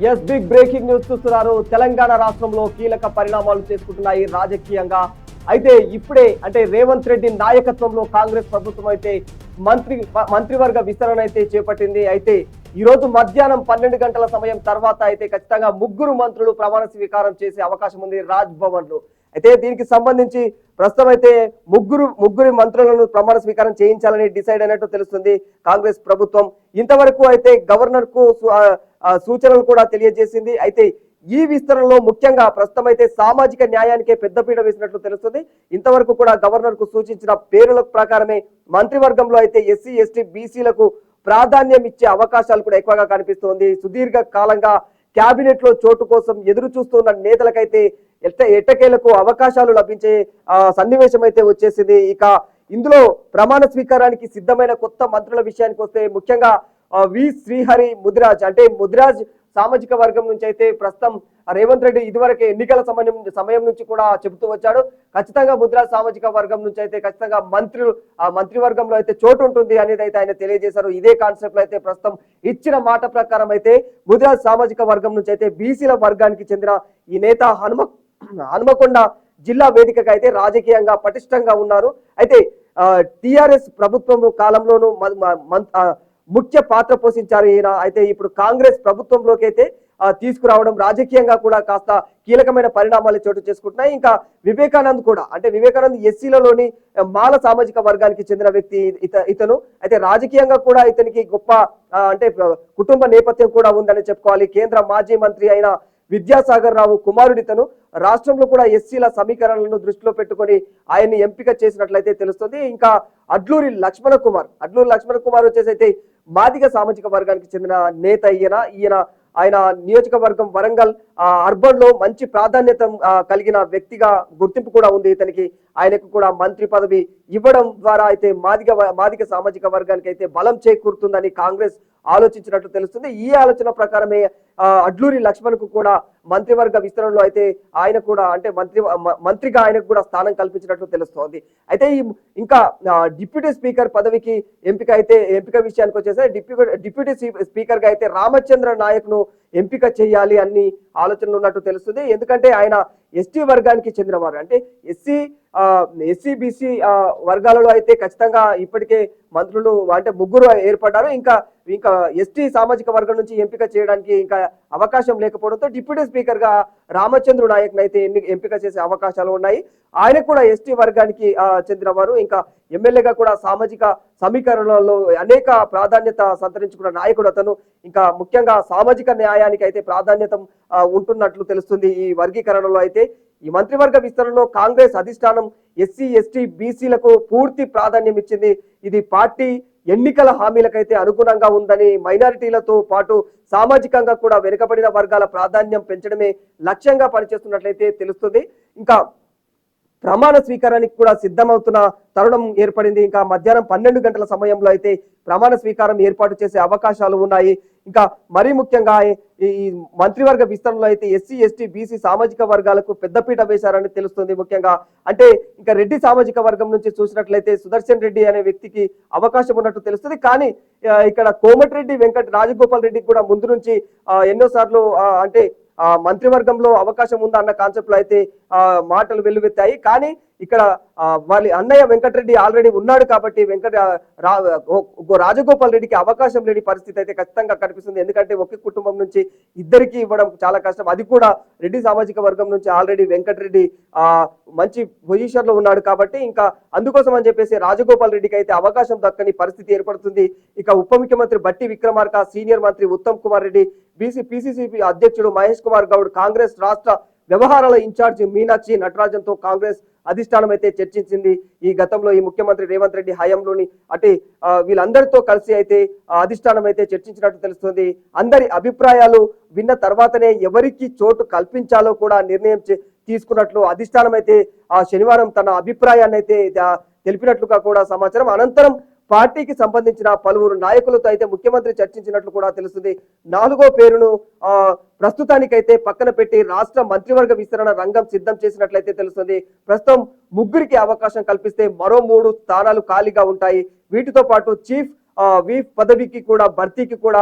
Yes big breaking news చూస్తున్నారు. తెలంగాణ రాష్ట్రంలో కీలక పరిణామాలు చేసుకుంటున్నాయి రాజకీయంగా. అయితే ఇప్పుడే అంటే రేవంత్ రెడ్డి నాయకత్వంలో కాంగ్రెస్ ప్రభుత్వం అయితే మంత్రివర్గ విస్తరణ అయితే చేపట్టింది. అయితే ఈ రోజు మధ్యాహ్నం 12 గంటల సమయం తర్వాత అయితే ఖచ్చితంగా ముగ్గురు మంత్రులు ప్రమాణ స్వీకారం చేసే అవకాశం ఉంది రాజ్ భవన్ లో. అయితే దీనికి సంబంధించి ప్రస్తుతం అయితే ముగ్గురు మంత్రులను ప్రమాణ స్వీకారం చేయించాలని డిసైడ్ అయినట్టు తెలుస్తుంది కాంగ్రెస్ ప్రభుత్వం. ఇంతవరకు అయితే గవర్నర్ కు సూచనలు కూడా తెలియజేసింది. అయితే ఈ విస్తరణలో ముఖ్యంగా ప్రస్తుతం అయితే సామాజిక న్యాయానికే పెద్దపీట వేసినట్లు తెలుస్తుంది. ఇంతవరకు కూడా గవర్నర్ కు సూచించిన పేరుల ప్రకారమే మంత్రివర్గంలో అయితే ఎస్సీ ఎస్టీ బీసీలకు ప్రాధాన్యం ఇచ్చే అవకాశాలు కూడా ఎక్కువగా కనిపిస్తోంది. సుదీర్ఘ కాలంగా క్యాబినెట్ లో చోటు కోసం ఎదురు చూస్తున్న నేతలకైతే ఎట్టకేలకు అవకాశాలు లభించే సన్నివేశం అయితే వచ్చేసింది. ఇక ఇందులో ప్రమాణ స్వీకారానికి సిద్ధమైన కొత్త మంత్రుల విషయానికి వస్తే ముఖ్యంగా వి శ్రీహరి ముదిరాజ్ అంటే ముదిరాజ్ సామాజిక వర్గం నుంచి అయితే ప్రస్తుతం రేవంత్ రెడ్డి ఇదివరకే ఎన్నికల సమయం నుంచి కూడా చెబుతూ వచ్చాడు. ఖచ్చితంగా ముదిరాజ్ సామాజిక వర్గం నుంచి అయితే ఖచ్చితంగా మంత్రివర్గంలో అయితే చోటు ఉంటుంది అనేది అయితే ఆయన తెలియజేశారు. ఇదే కాన్సెప్ట్ లో అయితే ప్రస్తుతం ఇచ్చిన మాట ప్రకారం అయితే ముదిరాజ్ సామాజిక వర్గం నుంచి అయితే బీసీల వర్గానికి చెందిన ఈ నేత హనుమకొండ జిల్లా వేదికగా అయితే రాజకీయంగా పటిష్టంగా ఉన్నారు. అయితే టిఆర్ఎస్ ప్రభుత్వం కాలంలోనూ ముఖ్య పాత్ర పోషించారు ఈయన. అయితే ఇప్పుడు కాంగ్రెస్ ప్రభుత్వంలోకి అయితే తీసుకురావడం రాజకీయంగా కూడా కాస్త కీలకమైన పరిణామాలు చోటు చేసుకుంటున్నాయి. ఇంకా వివేకానంద్ కూడా అంటే వివేకానంద్ ఎస్సీలలోని మాల సామాజిక వర్గానికి చెందిన వ్యక్తి ఇతను. అయితే రాజకీయంగా కూడా ఇతనికి గొప్ప అంటే కుటుంబ నేపథ్యం కూడా ఉందని చెప్పుకోవాలి. కేంద్ర మాజీ మంత్రి అయిన విద్యాసాగర్ రావు కుమారుడితను. రాష్ట్రంలో కూడా ఎస్సీల సమీకరణలను దృష్టిలో పెట్టుకొని ఆయన్ని ఎంపిక చేసినట్లయితే తెలుస్తుంది. ఇంకా అడ్లూరి లక్ష్మణ కుమార్ వచ్చేసి అయితే మాదిగ సామాజిక వర్గానికి చెందిన నేత ఆయన నియోజకవర్గం వరంగల్ అర్బన్ లో మంచి ప్రాధాన్యత కలిగిన వ్యక్తిగా గుర్తింపు కూడా ఉంది ఇతనికి. ఆయనకు కూడా మంత్రి పదవి ఇవ్వడం ద్వారా అయితే మాదిగ సామాజిక వర్గానికి అయితే బలం చేకూరుతుందని కాంగ్రెస్ ఆలోచించినట్లు తెలుస్తుంది. ఈ ఆలోచన ప్రకారమే అడ్లూరి లక్ష్మణ్ కు కూడా మంత్రివర్గ విస్తరణలో అయితే ఆయన కూడా అంటే మంత్రిగా ఆయనకు కూడా స్థానం కల్పించినట్లు తెలుస్తోంది. అయితే ఇంకా డిప్యూటీ స్పీకర్ పదవికి ఎంపిక విషయానికి వచ్చేసి డిప్యూటీ స్పీకర్ గా అయితే రామచంద్ర నాయక్ ను ఎంపిక చేయాలి అన్ని ఆలోచనలు ఉన్నట్టు తెలుస్తుంది. ఎందుకంటే ఆయన ఎస్టీ వర్గానికి చెందినవారు. అంటే ఎస్సీ బీసీ వర్గాలలో అయితే ఖచ్చితంగా ఇప్పటికే మంత్రులు అంటే ముగ్గురు ఏర్పడ్డారు. ఇంకా ఎస్టీ సామాజిక వర్గం నుంచి ఎంపిక చేయడానికి ఇంకా అవకాశం లేకపోవడంతో డిప్యూటీ స్పీకర్ గా రామచంద్ర నాయక్ అయితే ఎంపిక చేసే అవకాశాలు ఉన్నాయి. ఆయన కూడా ఎస్టీ వర్గానికి చెందినవారు. ఇంకా ఎమ్మెల్యేగా కూడా సామాజిక సమీకరణలో అనేక ప్రాధాన్యత సంతరించుకున్న నాయకుడు అతను. ఇంకా ముఖ్యంగా సామాజిక న్యాయానికి అయితే ప్రాధాన్యత ఉంటున్నట్లు తెలుస్తుంది. ఈ వర్గీకరణలో అయితే ఈ మంత్రివర్గ విస్తరణలో కాంగ్రెస్ అధిష్టానం ఎస్సీ ఎస్టీ బీసీలకు పూర్తి ప్రాధాన్యం ఇచ్చింది. ఇది పార్టీ ఎన్నికల హామీలకైతే అనుగుణంగా ఉందని, మైనారిటీలతో పాటు సామాజికంగా కూడా వెనుకబడిన వర్గాల ప్రాధాన్యం పెంచడమే లక్ష్యంగా పనిచేస్తున్నట్లయితే తెలుస్తుంది. ఇంకా ప్రమాణ స్వీకారానికి కూడా సిద్ధమవుతున్న తరుణం ఏర్పడింది. ఇంకా మధ్యాహ్నం 12 గంటల సమయంలో అయితే ప్రమాణ స్వీకారం ఏర్పాటు చేసే అవకాశాలు ఉన్నాయి. ఇంకా మరీ ముఖ్యంగా ఈ మంత్రివర్గ విస్తరణలో అయితే ఎస్సీ ఎస్టీ బీసీ సామాజిక వర్గాలకు పెద్దపీట వేశారని తెలుస్తుంది. ముఖ్యంగా అంటే ఇంకా రెడ్డి సామాజిక వర్గం నుంచి చూసినట్లయితే సుదర్శన్ రెడ్డి అనే వ్యక్తికి అవకాశం ఉన్నట్టు తెలుస్తుంది. కానీ ఇక్కడ కోమటిరెడ్డి రాజగోపాల్ రెడ్డికి కూడా ముందు నుంచి ఎన్నోసార్లు అంటే మంత్రివర్గంలో అవకాశం ఉందా అన్న కాన్సెప్ట్ లో అయితే మాటలు వెల్లువెత్తాయి. కానీ ఇక్కడ వాళ్ళ అన్నయ్య వెంకటరెడ్డి ఆల్రెడీ ఉన్నాడు కాబట్టి రాజగోపాల్ రెడ్డికి అవకాశం లేని పరిస్థితి అయితే ఖచ్చితంగా కనిపిస్తుంది. ఎందుకంటే ఒకే కుటుంబం నుంచి ఇద్దరికి ఇవ్వడం చాలా కష్టం. అది కూడా రెడ్డి సామాజిక వర్గం నుంచి ఆల్రెడీ వెంకటరెడ్డి మంచి పొజిషన్ లో ఉన్నాడు కాబట్టి ఇంకా అందుకోసం అని చెప్పేసి రాజగోపాల్ రెడ్డికి అయితే అవకాశం దక్కని పరిస్థితి ఏర్పడుతుంది. ఇక ఉప ముఖ్యమంత్రి బట్టి విక్రమార్క, సీనియర్ మంత్రి ఉత్తమ్ కుమార్ రెడ్డి, పిసిసిపి అధ్యక్షుడు మహేష్ కుమార్ గౌడ్, కాంగ్రెస్ రాష్ట్ర వ్యవహారాల ఇన్ఛార్జి మీనాక్షి నటరాజన్తో కాంగ్రెస్ అధిష్టానం అయితే చర్చించింది. ఈ గతంలో ఈ ముఖ్యమంత్రి రేవంత్ రెడ్డి హయాంలోని అంటే వీళ్ళందరితో కలిసి అయితే అధిష్టానం అయితే చర్చించినట్టు తెలుస్తుంది. అందరి అభిప్రాయాలు విన్న తర్వాతనే ఎవరికి చోటు కల్పించాలో కూడా నిర్ణయం తీసుకున్నట్లు అధిష్టానం అయితే శనివారం తన అభిప్రాయాన్ని అయితే తెలిపినట్లుగా కూడా సమాచారం. అనంతరం పార్టీకి సంబంధించిన పలువురు నాయకులతో అయితే ముఖ్యమంత్రి చర్చించినట్లు కూడా తెలుస్తుంది. 4వ పేరును ప్రస్తుతానికైతే పక్కన పెట్టి రాష్ట్ర మంత్రివర్గ విస్తరణ రంగం సిద్ధం చేసినట్లయితే తెలుస్తుంది. ప్రస్తుతం ముగ్గురికి అవకాశం కల్పిస్తే మరో 3 స్థానాలు ఖాళీగా ఉంటాయి. వీటితో పాటు చీఫ్ వీప్ పదవికి కూడా భర్తీకి కూడా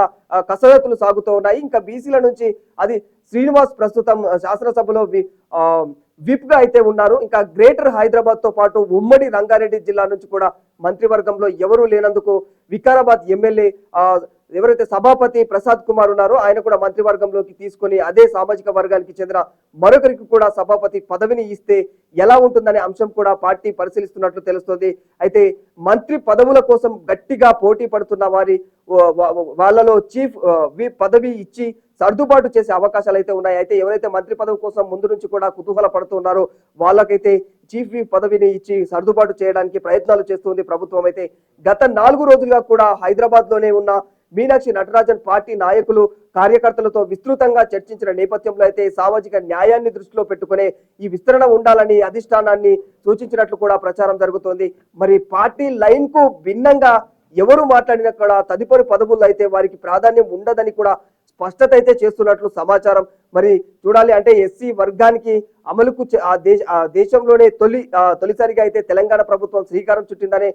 కసరత్తులు సాగుతూ ఉన్నాయి. ఇంకా బీసీల నుంచి అది శ్రీనివాస్ ప్రస్తుతం శాసనసభలో విప్ గా అయితే ఉన్నారు. ఇంకా గ్రేటర్ హైదరాబాద్ తో పాటు ఉమ్మడి రంగారెడ్డి జిల్లా నుంచి కూడా మంత్రివర్గంలో ఎవరూ లేనందుకు వికారాబాద్ ఎమ్మెల్యే ఎవరైతే సభాపతి ప్రసాద్ కుమార్ ఉన్నారో ఆయన కూడా మంత్రివర్గంలోకి తీసుకొని అదే సామాజిక వర్గానికి చెందిన మరొకరికి కూడా సభాపతి పదవిని ఇస్తే ఎలా ఉంటుందనే అంశం కూడా పార్టీ పరిశీలిస్తున్నట్లు తెలుస్తోంది. అయితే మంత్రి పదవుల కోసం గట్టిగా పోటీ పడుతున్న వాళ్ళలో చీఫ్ పదవి ఇచ్చి సర్దుబాటు చేసే అవకాశాలు అయితే ఉన్నాయి. అయితే ఎవరైతే మంత్రి పదవి కోసం ముందు నుంచి కూడా కుతూహల పడుతున్నారో వాళ్ళకైతే చీఫ్ విప్ పదవిని ఇచ్చి సర్దుబాటు చేయడానికి ప్రయత్నాలు చేస్తుంది ప్రభుత్వం. అయితే గత 4 రోజులుగా కూడా హైదరాబాద్ లోనే ఉన్న మీనాక్షి నటరాజన్ పార్టీ నాయకులు కార్యకర్తలతో విస్తృతంగా చర్చించిన నేపథ్యంలో అయితే సామాజిక న్యాయాన్ని దృష్టిలో పెట్టుకునే ఈ విస్తరణ ఉండాలని అధిష్టానాన్ని సూచించినట్లు కూడా ప్రచారం జరుగుతోంది. మరి పార్టీ లైన్ కు భిన్నంగా ఎవరు మాట్లాడినా కూడా తదుపరి పదవుల్లో అయితే వారికి ప్రాధాన్యం ఉండదని కూడా స్పష్టత అయితే చేస్తున్నట్లు సమాచారం. మరి చూడాలి, అంటే ఎస్సీ వర్గానికి అమలుకు దేశంలోనే తొలిసారిగా అయితే తెలంగాణ ప్రభుత్వం శ్రీకారం చుట్టిందనే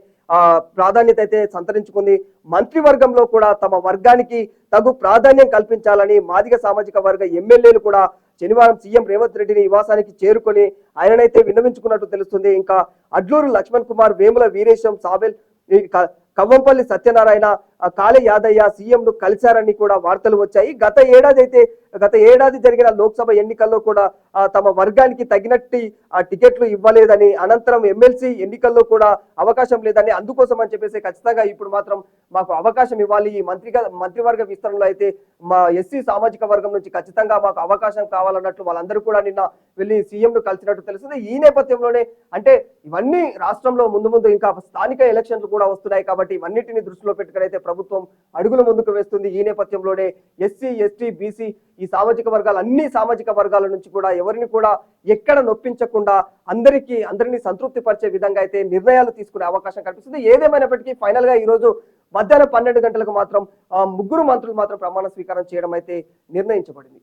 ప్రాధాన్యత అయితే సంతరించుకుంది. మంత్రివర్గంలో కూడా తమ వర్గానికి తగు ప్రాధాన్యం కల్పించాలని మాదిగ సామాజిక వర్గ ఎమ్మెల్యేలు కూడా శనివారం సీఎం రేవంత్ రెడ్డిని నివాసానికి చేరుకొని ఆయననైతే విన్నవించుకున్నట్టు తెలుస్తుంది. ఇంకా అడ్లూరు లక్ష్మణ్ కుమార్, వేముల వీరేశం, సాబెల్, కవ్వంపల్లి సత్యనారాయణ, కాళే యాదయ్య సీఎంను కలిశారని కూడా వార్తలు వచ్చాయి. గత ఏడాది జరిగిన లోక్సభ ఎన్నికల్లో కూడా తమ వర్గానికి తగినట్టు టికెట్లు ఇవ్వలేదని, అనంతరం ఎమ్మెల్సీ ఎన్నికల్లో కూడా అవకాశం లేదని, అందుకోసం అని చెప్పేసి ఖచ్చితంగా ఇప్పుడు మాత్రం మాకు అవకాశం ఇవ్వాలి, ఈ మంత్రివర్గ విస్తరణలో అయితే మా ఎస్సీ సామాజిక వర్గం నుంచి ఖచ్చితంగా మాకు అవకాశం కావాలన్నట్లు వాళ్ళందరూ కూడా నిన్న వెళ్ళి సీఎంను కలిసినట్టు తెలుస్తుంది. ఈ నేపథ్యంలోనే అంటే ఇవన్నీ రాష్ట్రంలో ముందు ఇంకా స్థానిక ఎలక్షన్లు కూడా వస్తున్నాయి కాబట్టి ఇవన్నిటిని దృష్టిలో పెట్టుకుని అయితే ప్రభుత్వం అడుగులు ముందుకు వేస్తుంది. ఈ నేపథ్యంలోనే ఎస్సీ, ఎస్టీ, బీసీ ఈ సామాజిక వర్గాలు అన్ని సామాజిక వర్గాల నుంచి కూడా ఎవరిని కూడా ఎక్కడ నొప్పించకుండా అందరినీ సంతృప్తి పరిచే విధంగా అయితే నిర్ణయాలు తీసుకునే అవకాశం కనిపిస్తుంది. ఏదేమైనప్పటికీ ఫైనల్ గా ఈ రోజు మధ్యాహ్నం 12 గంటలకు మాత్రం 3 మంత్రులు మాత్రం ప్రమాణ స్వీకారం చేయడం అయితే నిర్ణయించబడింది.